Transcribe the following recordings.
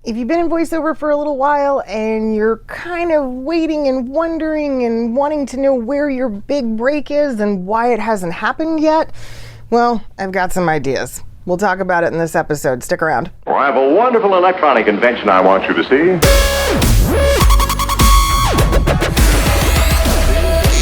If you've been in voiceover for a little while and you're kind of waiting and wondering and wanting to know where your big break is and why it hasn't happened yet, well, I've got some ideas. We'll talk about it in this episode. Stick around. I have a wonderful electronic invention I want you to see.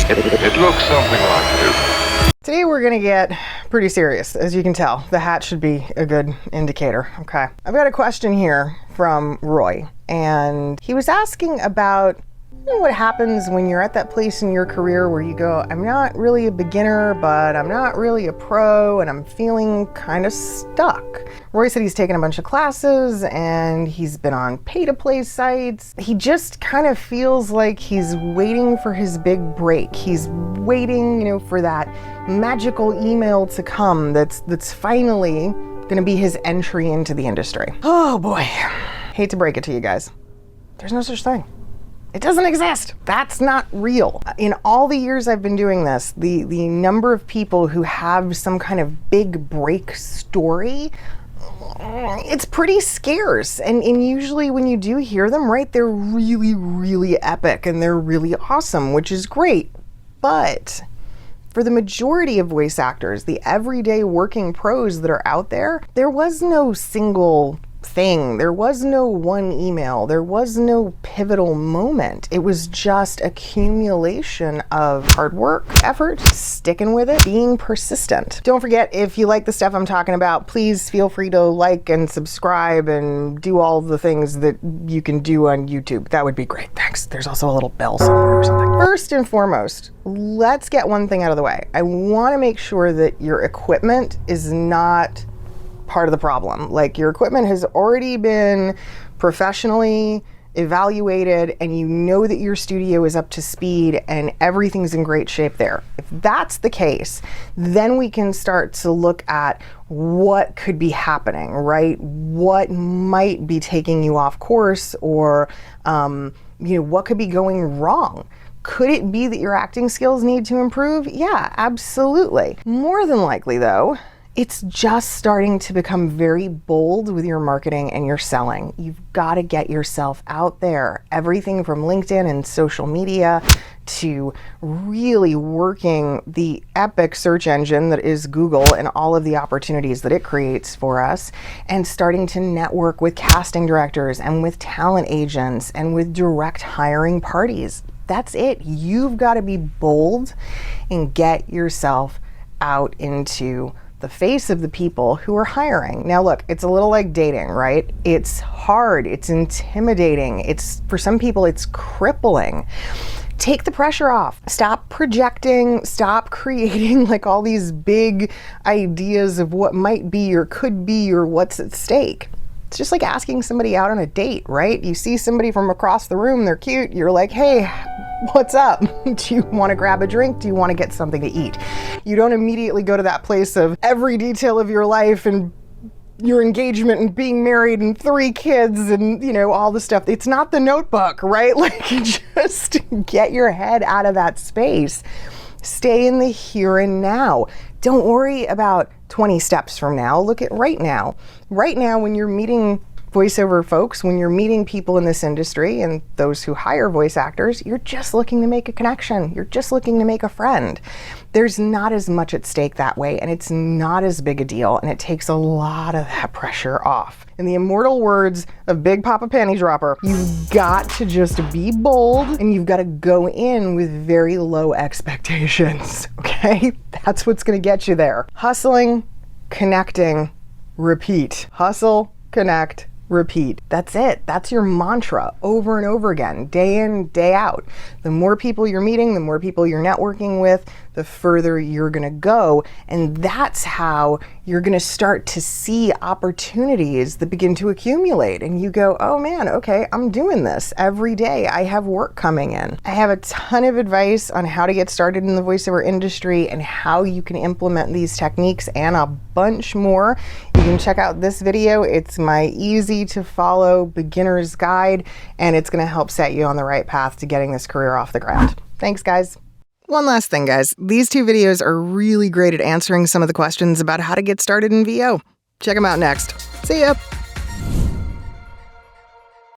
It looks something like this. Today we're gonna get pretty serious, as you can tell. The hat should be a good indicator, okay? I've got a question here from Roy, and he was asking about what happens when you're at that place in your career where you go, I'm not really a beginner, but I'm not really a pro, and I'm feeling kind of stuck. Roy said he's taken a bunch of classes and he's been on pay-to-play sites. He just kind of feels like he's waiting for his big break. He's waiting, for that magical email to come that's finally gonna be his entry into the industry. Oh boy, hate to break it to you guys. There's no such thing. It doesn't exist. That's not real. In all the years I've been doing this, the number of people who have some kind of big break story, it's pretty scarce. And usually when you do hear them, right, they're really, really epic and they're really awesome, which is great. But for the majority of voice actors, the everyday working pros that are out there, there was no single thing. There was no one email. There was no pivotal moment. It was just accumulation of hard work, effort, sticking with it, being persistent. Don't forget, if you like the stuff I'm talking about, please feel free to like and subscribe and do all the things that you can do on YouTube. That would be great. Thanks. There's also a little bell somewhere or something. First and foremost, let's get one thing out of the way. I want to make sure that your equipment is not part of the problem. Like, your equipment has already been professionally evaluated and you know that your studio is up to speed and everything's in great shape there. If that's the case, then we can start to look at what could be happening, right? What might be taking you off course, or what could be going wrong? Could it be that your acting skills need to improve? Yeah, absolutely. More than likely though, it's just starting to become very bold with your marketing and your selling. You've got to get yourself out there. Everything from LinkedIn and social media to really working the epic search engine that is Google and all of the opportunities that it creates for us, and starting to network with casting directors and with talent agents and with direct hiring parties. That's it. You've got to be bold and get yourself out into the face of the people who are hiring. Now look, it's a little like dating, right? It's hard, it's intimidating, for some people it's crippling. Take the pressure off. Stop projecting, stop creating like all these big ideas of what might be or could be or what's at stake. It's just like asking somebody out on a date, right? You see somebody from across the room, they're cute, you're like, hey, what's up? Do you want to grab a drink? Do you want to get something to eat? You don't immediately go to that place of every detail of your life and your engagement and being married and 3 kids and, all the stuff. It's not The Notebook, right? Like, just get your head out of that space. Stay in the here and now. Don't worry about 20 steps from now. Look at right now. Right now, when you're meeting voiceover folks, when you're meeting people in this industry and those who hire voice actors, you're just looking to make a connection. You're just looking to make a friend. There's not as much at stake that way, and it's not as big a deal, and it takes a lot of that pressure off. In the immortal words of Big Papa Panty Dropper, you've got to just be bold, and you've got to go in with very low expectations, okay? That's what's gonna get you there. Hustling, connecting, repeat. Hustle, connect, repeat. That's it. That's your mantra over and over again, day in, day out. The more people you're meeting, the more people you're networking with, the further you're gonna go. And that's how you're gonna start to see opportunities that begin to accumulate. And you go, oh man, okay, I'm doing this every day. I have work coming in. I have a ton of advice on how to get started in the voiceover industry and how you can implement these techniques and a bunch more. You can check out this video. It's my easy to follow beginner's guide, and it's gonna help set you on the right path to getting this career off the ground. Thanks, guys. One last thing, guys. These 2 videos are really great at answering some of the questions about how to get started in VO. Check them out next. See ya!